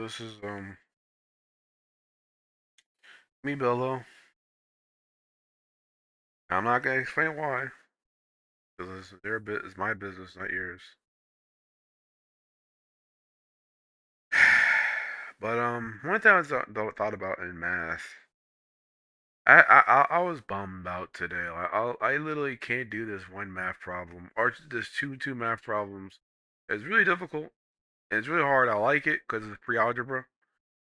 This is me, Bello. I'm not gonna explain why, because it's their bit, it's my business, not yours. But one thing I thought about in math, I was bummed out today. Like I literally can't do this one math problem or this two math problems. It's really difficult. And it's really hard. I like it because it's pre-algebra.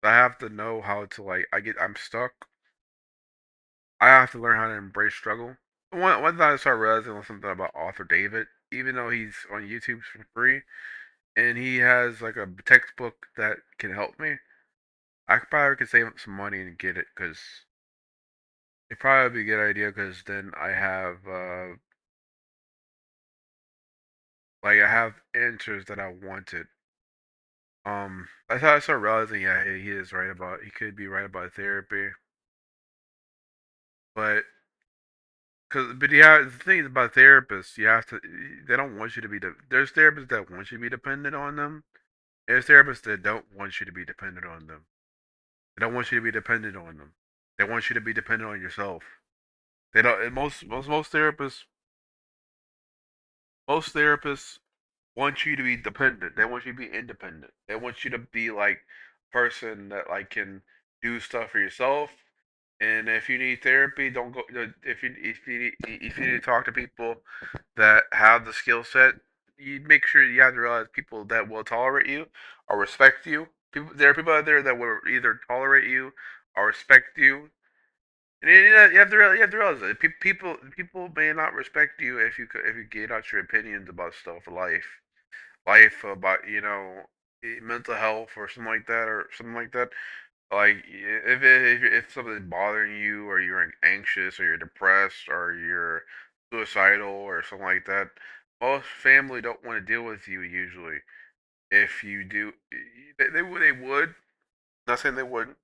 I have to know how to I'm stuck. I have to learn how to embrace struggle. One thing I started realizing was something about Author David, even though he's on YouTube for free and he has like a textbook that can help me. I probably could save up some money and get it because it'd probably be a good idea because then I have I have answers that I wanted. I thought I started realizing yeah he is right about he could be right about therapy, but but yeah, the thing about therapists, you have to. They don't want you to be. There's therapists that want you to be dependent on them. There's therapists that don't want you to be dependent on them. They don't want you to be dependent on them. They want you to be dependent on yourself. They don't. Most therapists want you to be dependent. They want you to be independent. They want you to be like a person that can do stuff for yourself. And if you need therapy, don't go. If you need to talk to people that have the skill set, you make sure you have to realize people that will tolerate you or respect you. There are people out there that will either tolerate you or respect you. And you have to realize that people may not respect you if you get out your opinions about stuff, life about mental health or something like that Like if something's bothering you or you're anxious or you're depressed or you're suicidal or something like that, most family don't want to deal with you usually. If you do, they would. Not saying they wouldn't.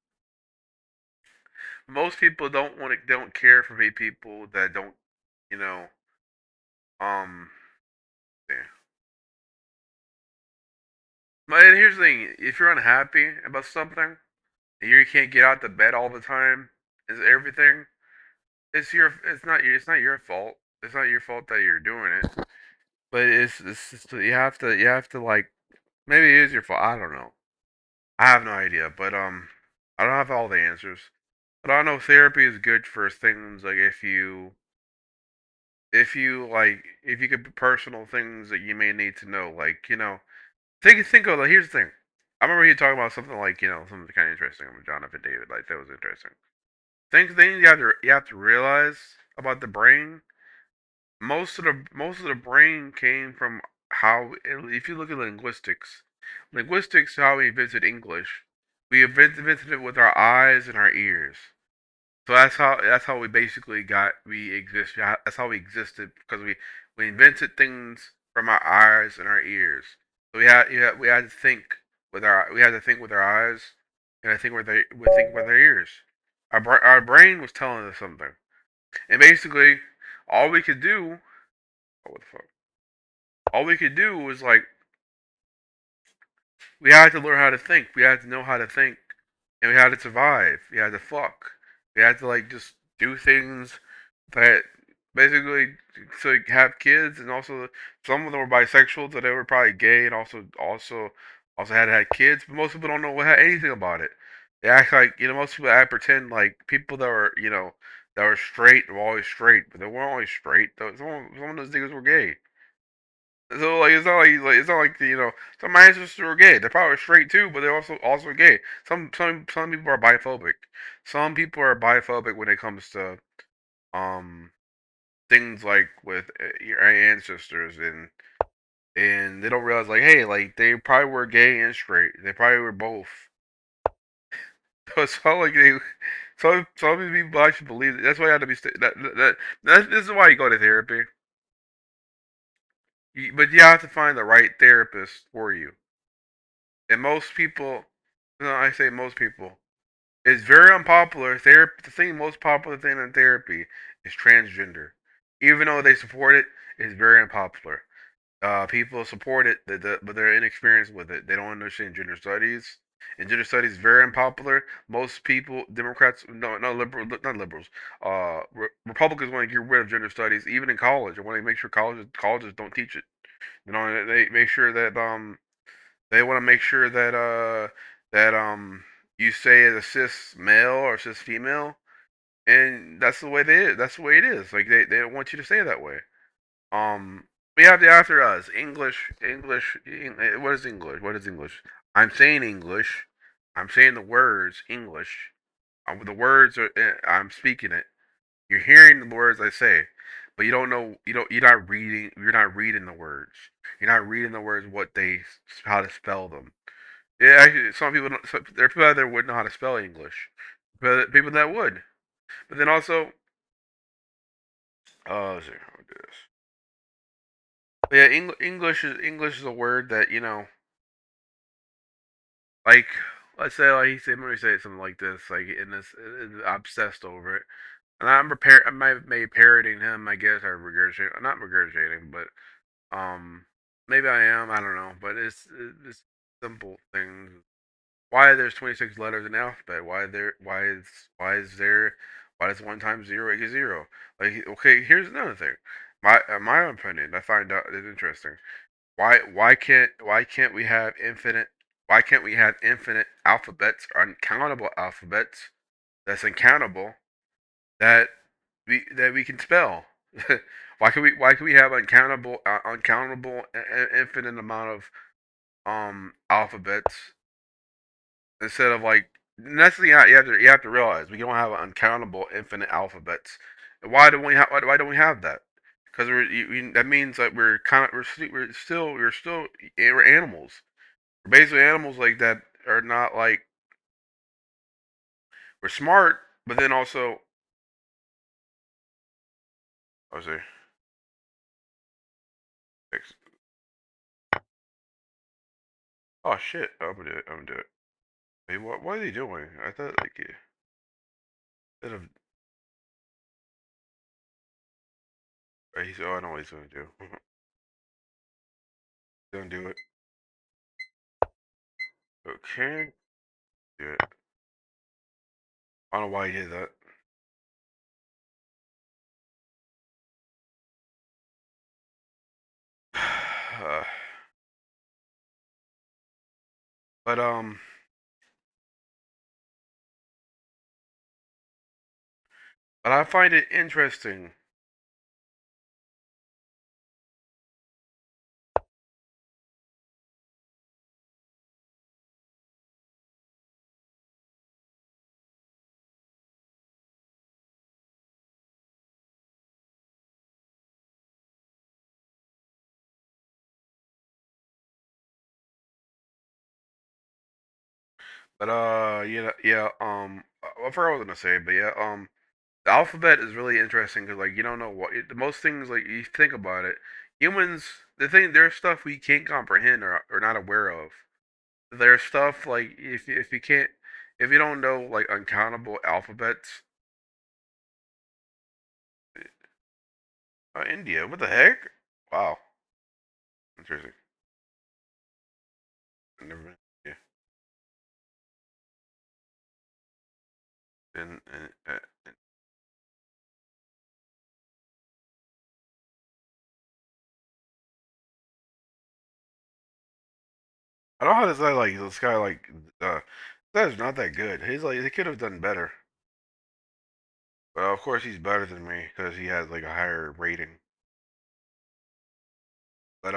Most people don't care for people that don't you know um. Yeah. But here's the thing: if you're unhappy about something, and you can't get out the bed all the time, is everything. It's not your fault. It's not your fault that you're doing it. But it's just, you have to maybe it is your fault. I don't know. I have no idea. But I don't have all the answers. But I know therapy is good for things like if you could personal things that you may need to know. Think of here's the thing. I remember you talking about something something kind of interesting with Jonathan David. Like that was interesting. Things you have to realize about the brain. Most of the brain came from how if you look at linguistics how we invented English. We invented it with our eyes and our ears. So that's how we basically we exist. Yeah, that's how we existed because we invented things from our eyes and our ears. So we had to think we had to think with our eyes and I think we think with our ears. Our brain was telling us something, and basically all we could do. Oh, what the fuck? All we could do was we had to learn how to think. We had to know how to think, and we had to survive. We had to fuck. We had to just do things that basically to have kids, and also some of them were bisexual, so they were probably gay, and also had kids. But most people don't know anything about it. They act like most people act pretend like people that were that were straight were always straight, but they weren't always straight. Some of those niggas were gay. So it's not like some of my ancestors were gay. They're probably straight too, but they're also gay. Some people are biphobic. Some people are biphobic when it comes to um things like with your ancestors and they don't realize hey they probably were gay and straight. They probably were both. So it's not like they some people actually believe it. That's why you have to be this is why you go to therapy. But you have to find the right therapist for you. And most people, no, I say most people, it's very unpopular. Therapy, the most popular thing in therapy is transgender. Even though they support it, it's very unpopular. People support it, but they're inexperienced with it. They don't understand gender studies. And gender studies is very unpopular. Most people, Democrats, no, no liberal, not liberals. Republicans want to get rid of gender studies, even in college. They want to make sure colleges don't teach it. You know, they make sure that they want to make sure that you say as a cis male or cis female, and that's the way that's the way it is. Like they don't want you to say it that way. Um, we have the after us. What is English? What is English? I'm saying English. I'm saying the words English. The words are. I'm speaking it. You're hearing the words I say, but you don't know. You don't. You're not reading. You're not reading the words. You're not reading the words. What they how to spell them. Yeah, actually, some people. There are people out there who wouldn't know how to spell English, but people that would. But then also, let's see, how do this? But yeah, English is a word that like let's say like he said, let me say something like this, like in this, obsessed over it, and I might maybe parroting him, I guess, or regurgitating, not regurgitating, but maybe I am, I don't know, but it's simple things. Why there's 26 letters in the alphabet? Why does one times zero equal zero? Like, okay, here's another thing. My opinion, I find out is interesting. Why can't we have infinite alphabets, uncountable alphabets that's uncountable, that we can spell? Why can we have uncountable infinite amount of alphabets, instead of like, and that's the thing you have to realize, we don't have uncountable infinite alphabets. Why don't we have that? Because that means that we're animals. We're basically animals like that are not like, we're smart, but then also, I was say, oh shit, I'm gonna do it. I'm gonna do it. Hey, what are they doing? I thought like instead of, oh, I know what he's gonna do. He's gonna do it. Okay, do it. I don't know why he did that. uh, but but I find it interesting. But yeah. I forgot what I was gonna say, but yeah. The alphabet is really interesting because like you don't know the most things, like you think about it. Humans, there's stuff we can't comprehend or not aware of. There's stuff like if you don't know like uncountable alphabets. India, what the heck? Wow, interesting. I've never been. Yeah, and I don't know how this guy uh this guy's not that good. He's like he could have done better. But of course he's better than me because he has like a higher rating. But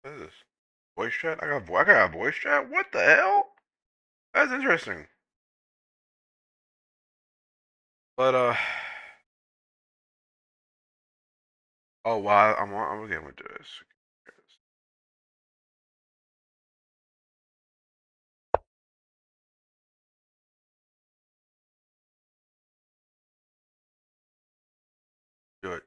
what is this? Voice chat? I got a voice chat? What the hell? That's interesting. But oh wow, I'm getting with this. Do it.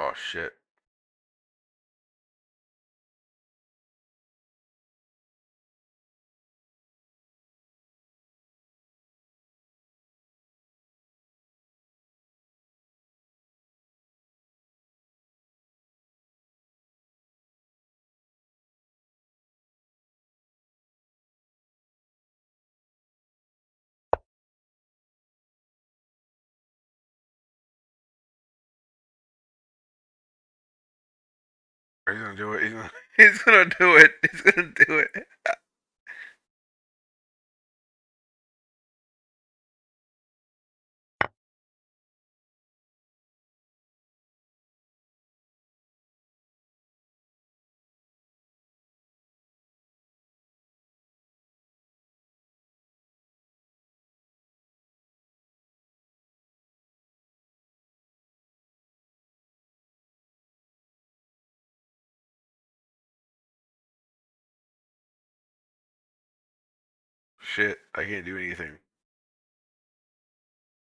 Oh shit. He's gonna do it. He's gonna do it. He's gonna do it. Shit, I can't do anything.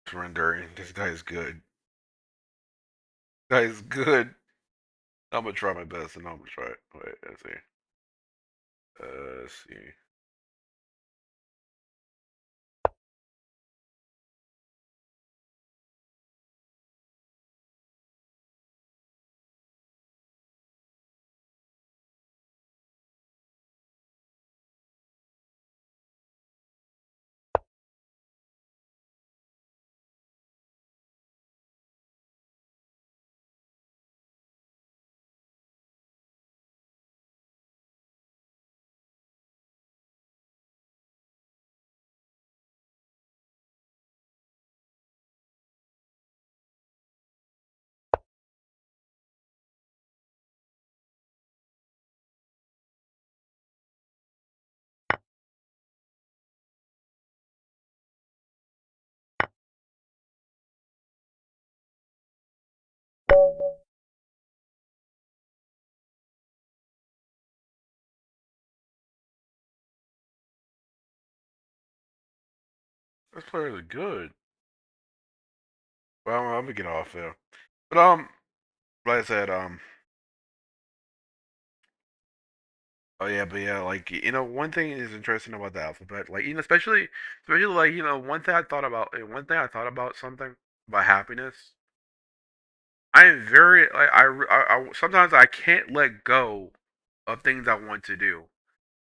Surrendering. This guy is good. This guy is good. I'm gonna try my best, and I'm gonna try it. Wait, let's see. Let's see. This player is good. Well, I'm gonna get off there. But like I said, oh yeah, but yeah, like one thing is interesting about the alphabet, like especially like one thing I thought about something about happiness. I am very like sometimes I can't let go of things I want to do.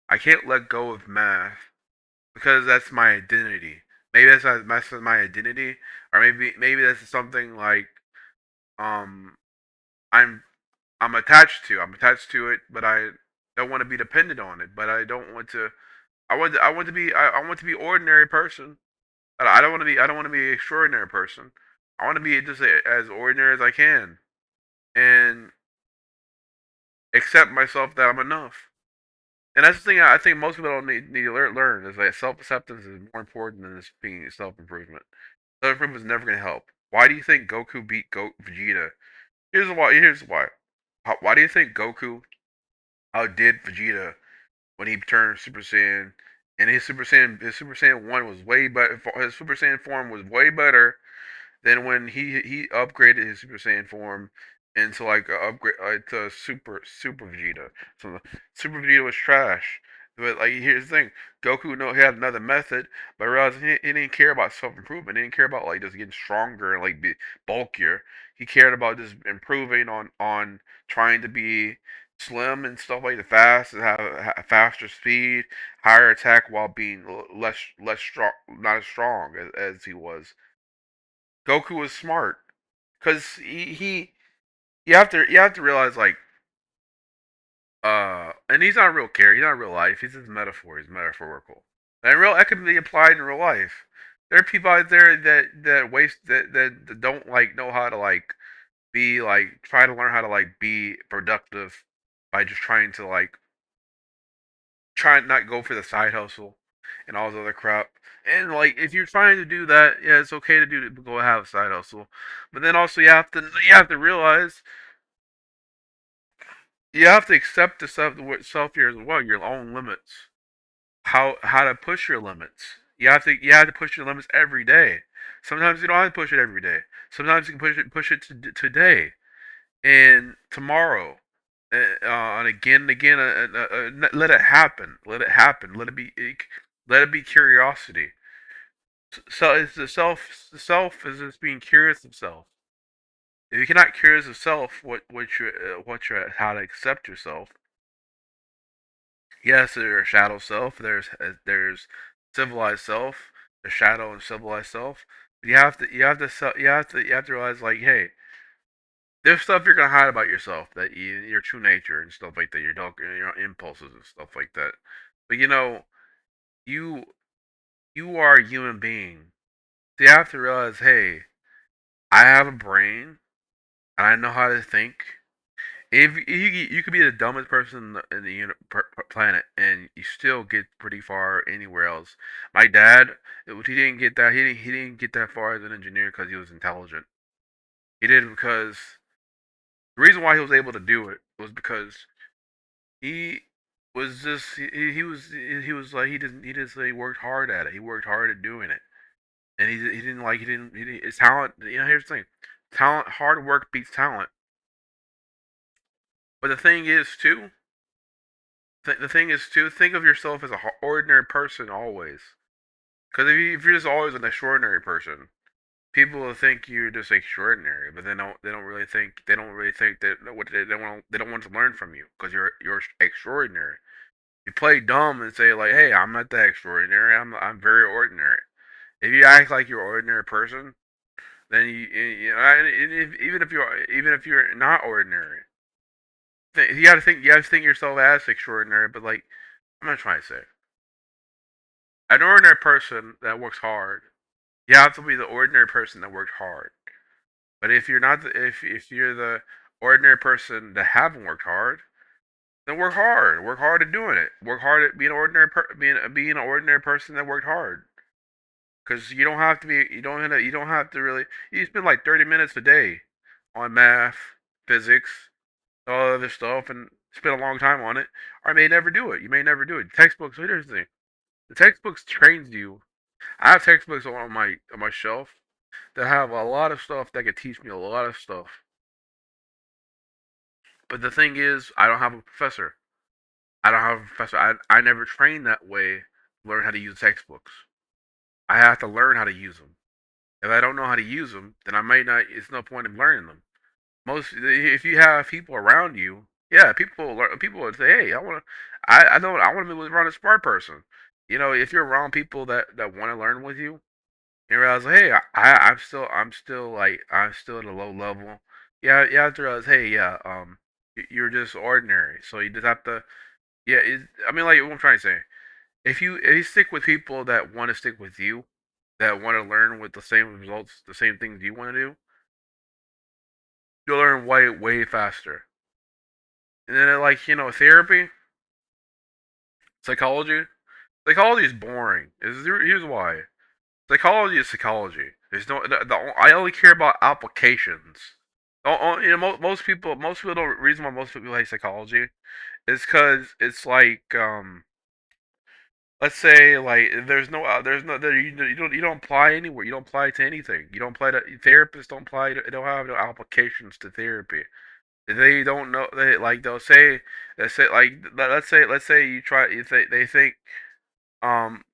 I can't let go of math because that's my identity. Maybe that's my identity, or maybe that's something like um I'm I'm attached to. I'm attached to it, but I don't want to be dependent on it. But I don't want to. I want to be. I want to be ordinary person. I don't want to be. I don't want to be extraordinary person. I want to be just as ordinary as I can, and accept myself that I'm enough. And that's the thing I think most people don't need to learn is that self acceptance is more important than this being self improvement. Self improvement is never gonna help. Why do you think Goku beat Vegeta? Here's why. Here's why. Why do you think Goku outdid Vegeta when he turned Super Saiyan? And his Super Saiyan 1 was way better. His Super Saiyan form was way better then when he upgraded his Super Saiyan form into like a upgrade to Super Vegeta. So the Super Vegeta was trash. But like here's the thing, Goku he had another method, but I realized he didn't care about self improvement. He didn't care about like just getting stronger and like be bulkier. He cared about just improving on trying to be slim and stuff like the fast and have a faster speed, higher attack while being less strong, not as strong as he was. Goku was smart because he you have to realize like and he's not a real character, he's not real life, he's just metaphor, he's metaphorical. And real that can be applied in real life. There are people out there that waste that don't like know how to like be like try to learn how to like be productive by just trying to like try and not go for the side hustle and all this other crap. And like, if you're trying to do that, yeah, it's okay to do to go have a side hustle, but then also you have to realize you have to accept the self here as well, your own limits. How to push your limits. You have to push your limits every day. Sometimes you don't have to push it every day. Sometimes you can push it today. and tomorrow, and again and again. Let it happen. Let it happen. Let it be curiosity. So it's the self. The self is just being curious of self. If you cannot curious of self, what you how to accept yourself. Yes, there's shadow self. There's civilized self. The shadow and civilized self. You have to realize like, hey, there's stuff you're gonna hide about yourself, your true nature and stuff like that, your impulses and stuff like that. But you you are a human being. So you have to realize, hey, I have a brain and I know how to think. If you could be the dumbest person in the planet and you still get pretty far anywhere else. My dad, he didn't get that. He didn't get that far as an engineer because he was intelligent. He did it because the reason why he was able to do it was because he was just he was like he just like, he worked hard at it. He worked hard at doing it, and he didn't his talent. Here's the thing, talent, hard work beats talent. But the thing is too, think of yourself as an ordinary person always. Because if you're just always an extraordinary person, people will think you're just extraordinary, but they don't really think that what they don't want to learn from you because you're extraordinary. You play dumb and say like, "Hey, I'm not that extraordinary. I'm very ordinary." If you act like you're an ordinary person, then even if you're not ordinary, you got to think yourself as extraordinary. But like, I'm not trying to say an ordinary person that works hard. You have to be the ordinary person that worked hard. But if you're not, if you're the ordinary person that haven't worked hard, then work hard. Work hard at doing it. Work hard at being an ordinary person that worked hard. Because you don't have to really. You spend like 30 minutes a day on math, physics, all other stuff, and spend a long time on it. Or you may never do it. You may never do it. Textbooks. So here's the thing. The textbooks trains you. I have textbooks on my shelf that have a lot of stuff that could teach me a lot of stuff. But the thing is, I don't have a professor. I don't have a professor. I never trained that way to learn how to use textbooks. I have to learn how to use them. If I don't know how to use them, then I might not. It's no point in learning them. If you have people around you, yeah, people would say, hey, I know, I want to be around a smart person. If you're around people that want to learn with you, you realize, hey, I'm still at a low level. Yeah, you have to realize, hey, yeah, you're just ordinary. So you just have to, yeah. I mean, like what I'm trying to say, if you stick with people that want to stick with you, that want to learn with the same results, the same things you want to do, you'll learn way faster. And then like therapy, psychology, psychology is boring. Here's why. Psychology is psychology. There's no. I only care about applications. Most people don't. Reason why most people like psychology is because it's like let's say like there's no there you don't apply anywhere. You don't apply to anything. You don't apply to therapists. They don't have no applications to therapy. They don't know. They'll say like let's say you try. They think um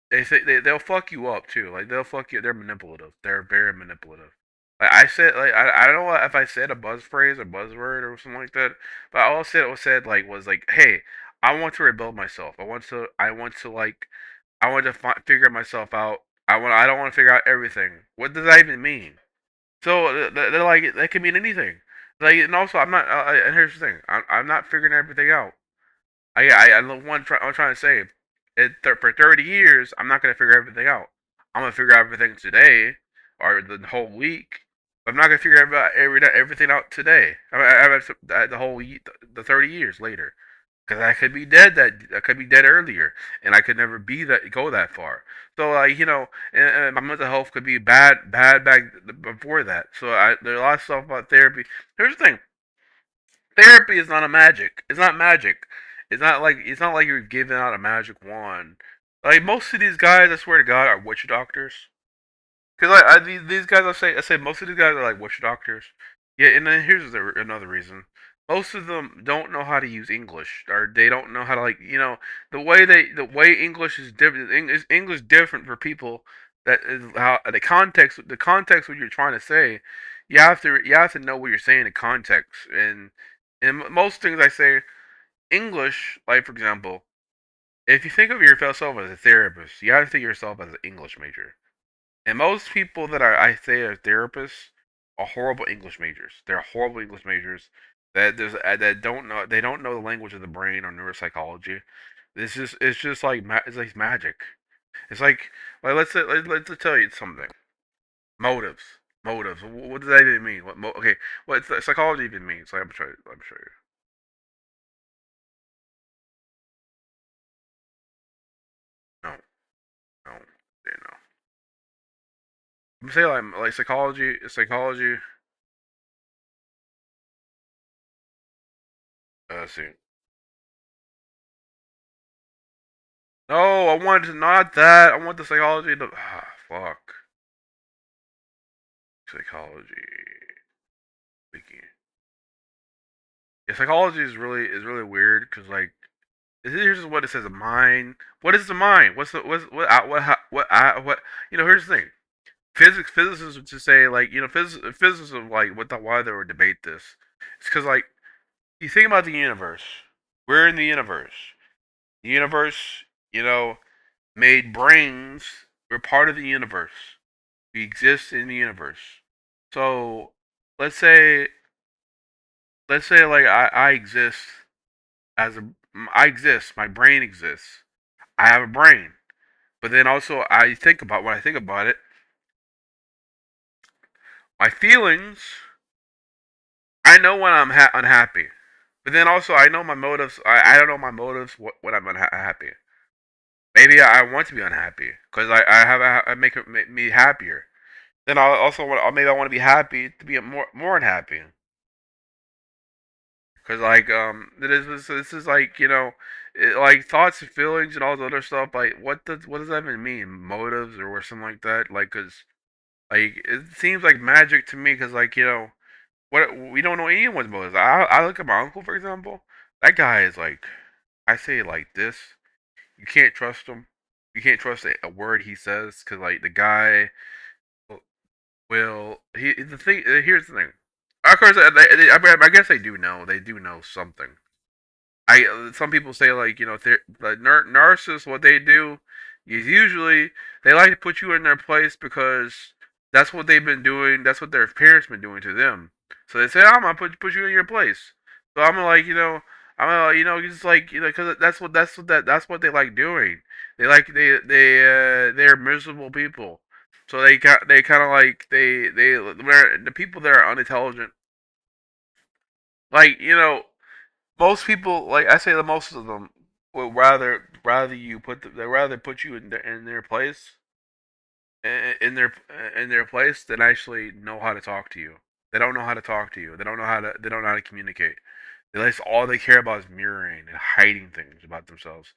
they'll fuck you up too. Like they'll fuck you. They're manipulative. They're very manipulative. Like I said, like I don't know if I said a buzz phrase or buzzword or something like that, but all I said like was like, hey, I want to rebuild myself. I want to figure myself out. I don't want to figure out everything. What does that even mean? So they're like that can mean anything. Like and also I'm not. And here's the thing. I'm not figuring everything out. I the one I'm trying to say, for 30 years, I'm not gonna figure everything out. I'm gonna figure out everything today or the whole week. I'm not gonna figure out everything out today. The whole the 30 years later, because I could be dead I could be dead earlier, and I could never go that far. So like and my mental health could be bad back before that. So there's a lot of stuff about therapy. Here's the thing: therapy is not a magic. It's not magic. It's not like you're giving out a magic wand. Like most of these guys, I swear to God, are witch doctors. Cause these guys, I say most of these guys are like witch doctors. Yeah, and then here's another reason. Most of them don't know how to use English, or they don't know how to, like, the way English is different. English different for people that is how the context what you're trying to say. You have to know what you're saying in context, and most things I say English, like for example, if you think of yourself as a therapist, you have to think of yourself as an English major. And most people that I say are therapists are horrible English majors. They're horrible English majors that don't know the language of the brain or neuropsychology. It's just like it's like magic. It's like let's tell you something. Motives, motives. What does that even mean? Okay, what psychology even means? Like, I'm show you. No, no, yeah, no. I'm saying like psychology. Let's see. No, I want not that. I want the psychology to. Fuck. Psychology. Wiki. Yeah, psychology is really weird because like here's just what it says. A mind. What is the mind? What's the what what? Here's the thing. Physicists would just say like physicists of like what the why they would debate this. It's because like you think about the universe. We're in the universe. The universe, you know, made brains. We're part of the universe. We exist in the universe. So let's say like I exist as a I exist. My brain exists. I have a brain, but then also I think about when I think about it. My feelings. I know when I'm unhappy, but then also I know my motives. I don't know my motives when I'm unhappy. Maybe I want to be unhappy because I make it make me happier. Then I also maybe I want to be happy to be more unhappy. Cause like this is like like thoughts and feelings and all the other stuff. Like what does that even mean? Motives or something like that? Like cause like it seems like magic to me. Cause like what we don't know anyone's motives. I look at my uncle for example. That guy is like I say like this. You can't trust him. You can't trust a word he says. Cause like the guy will he the thing. Here's the thing. Of course, I guess they do know. They do know something. Some people say like the narcissists what they do is usually they like to put you in their place because that's what they've been doing. That's what their parents been doing to them. So they say I'm gonna put you in your place. So I'm gonna like I'm gonna just like because that's what they like doing. They're miserable people. So they kind of like the people that are unintelligent like most people, like I say, the most of them would they rather put you in their place in their place than actually know how to talk to you. They don't know how to talk to you. They don't know how to communicate. All they care about is mirroring and hiding things about themselves,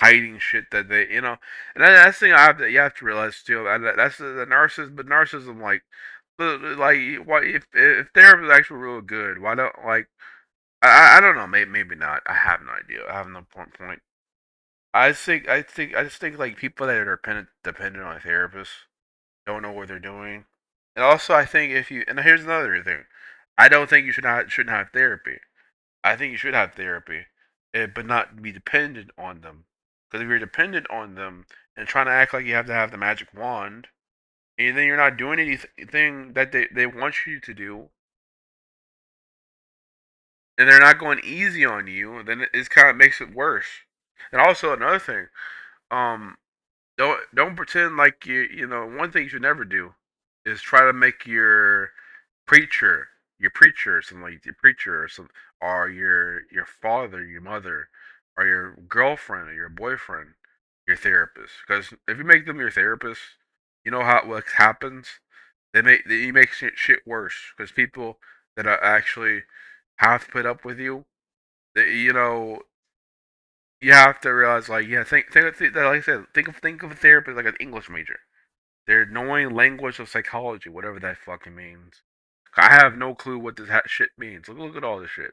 hiding shit that And that's the thing you have to realize too. That's the narcissism, but narcissism like why if therapy is actually real good, why don't like I don't know. Maybe not. I have no idea. I have no point. I just think like people that are dependent on therapists don't know what they're doing. And also, I think if you and here's another thing, I don't think you shouldn't have therapy. I think you should have therapy, but not be dependent on them. Because if you're dependent on them and trying to act like you have to have the magic wand, and then you're not doing anything that they want you to do, and they're not going easy on you, then it kind of makes it worse. And also another thing, um, don't pretend like one thing you should never do is try to make preacher your preacher or something like your preacher or some or your father, your mother, or your girlfriend or your boyfriend your therapist. Because if you make them your therapist, you know how what happens. You make shit worse because people that are actually have to put up with you. They, you have to realize like like I said think of a therapist like an English major. They're knowing language of psychology, whatever that fucking means. I have no clue what this shit means. Look at all this shit.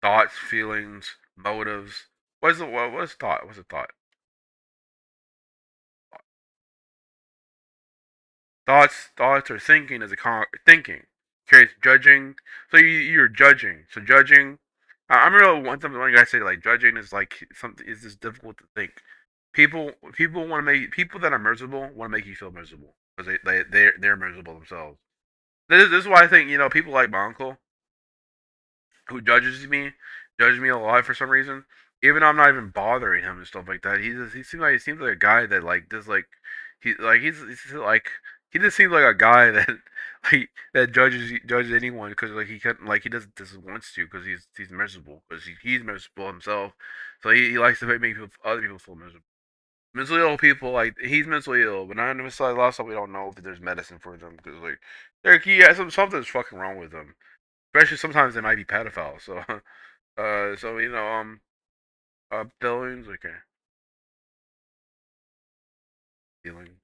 Thoughts, feelings, motives. What's thought? What's a thought? Thoughts or thinking is a thinking. Creates judging. So you're judging. So judging. I remember one guy said like judging is like something is just difficult to think. People want to make people that are miserable want to make you feel miserable because they're miserable themselves. This is why I think people like my uncle who judges me a lot for some reason. Even though I'm not even bothering him and stuff like that, he seems like a guy that like does like he's like he just seems like a guy that like that judges anyone because like he can't like he doesn't just wants to because he's miserable because he's miserable himself, so he likes to make people, other people feel miserable. Mentally ill people like he's mentally ill, but I understand a lot of stuff we don't know if there's medicine for them because like something's fucking wrong with them. Especially sometimes they might be pedophiles. So so feelings, okay, feeling.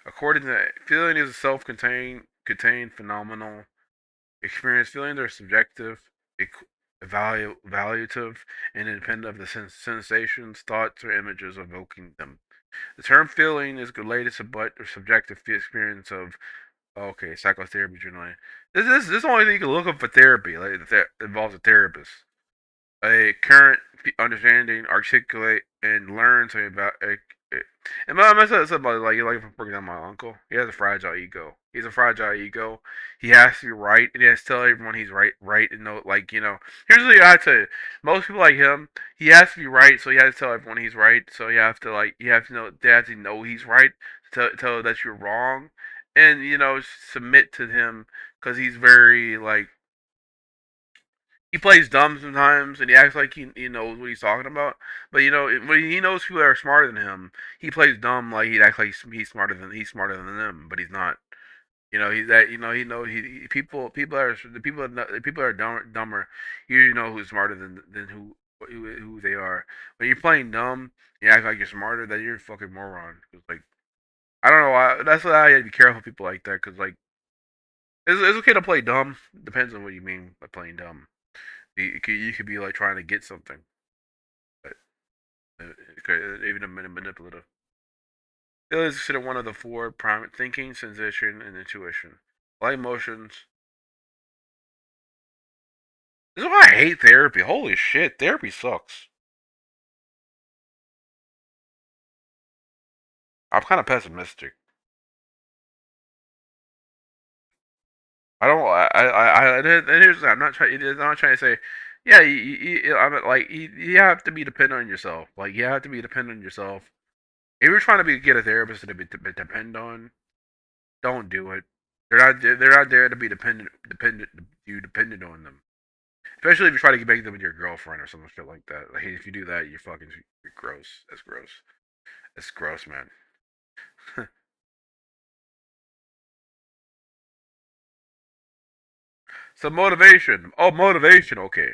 According to feeling is a contained phenomenal experience. Feelings are subjective, evaluative, and independent of the sensations, thoughts, or images evoking them. The term feeling is related to but or subjective experience of okay psychotherapy generally. This is the only thing you can look up for therapy. Like that involves a therapist. A current understanding, articulate, and learn to about. And my said something like for example, my uncle. He has a fragile ego. He's a fragile ego. He has to be right, and he has to tell everyone he's right, and know, like Here's the thing I tell you: most people like him, he has to be right, so he has to tell everyone he's right. So you have to know, they have to know he's right, to tell that you're wrong, and submit to him because he's very like he plays dumb sometimes, and he acts like he knows what he's talking about. But when he knows people that are smarter than him, he plays dumb like he acts like he's smarter than them, but he's not. He's that people are the people that are dumber usually know who's smarter than who they are. When you're playing dumb, you act like you're smarter, then you're a fucking moron. 'Cause, like I don't know why. That's why I had to be careful with people like that. Cause like it's okay to play dumb. Depends on what you mean by playing dumb. You could be like trying to get something, but even a manipulative. Feelings is considered one of the four primary thinking, sensation, and intuition. Like emotions. This is why I hate therapy. Holy shit, therapy sucks. I'm kind of pessimistic. I don't. And here's the thing, I'm not trying to say. Yeah, I'm like you have to be dependent on yourself. Like you have to be dependent on yourself. If you're trying to get a therapist to depend on, don't do it. They're not there to be dependent on them. Especially if you try to make them with your girlfriend or some shit like that. Like if you do that, you're gross. That's gross. That's gross, man. So motivation. Oh, motivation. Okay.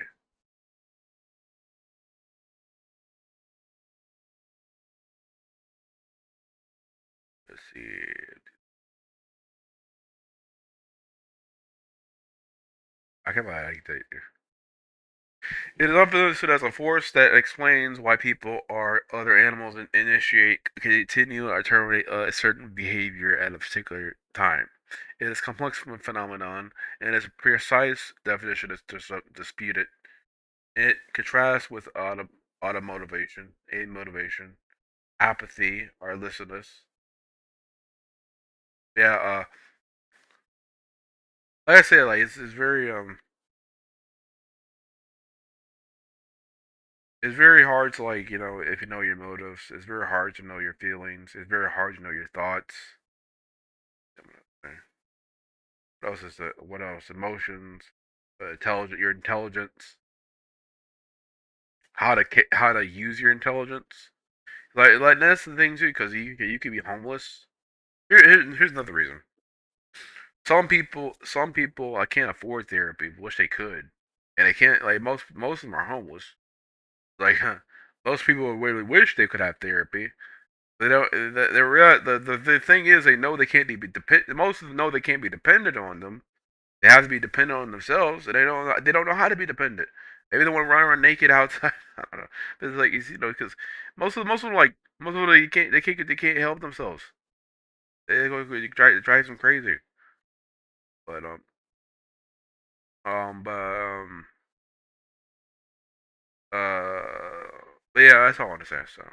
Let's see. I can't like that. It is often understood as a force that explains why people or other animals initiate, continue, or terminate a certain behavior at a particular time. It is a complex phenomenon, and its precise definition is disputed. It contrasts with automotivation, aid motivation, apathy, or listlessness. Yeah, like I said, like it's very hard to like if you know your motives. It's very hard to know your feelings. It's very hard to know your thoughts. What else is it? What else? Emotions, your intelligence, how to use your intelligence. Like that's the thing too, because you could be homeless. Here's another reason. Some people I can't afford therapy. Wish they could, and they can't. Like most of them are homeless. Like most people really wish they could have therapy. They don't. The thing is, they know they can't be depend. Most of them know they can't be dependent on them. They have to be dependent on themselves, and they don't know how to be dependent. Maybe they want to run around naked outside. I don't know. It's like because most of them most of them they can't help themselves. It drives them crazy. But um, but um, uh, but yeah, that's all I want to say. So.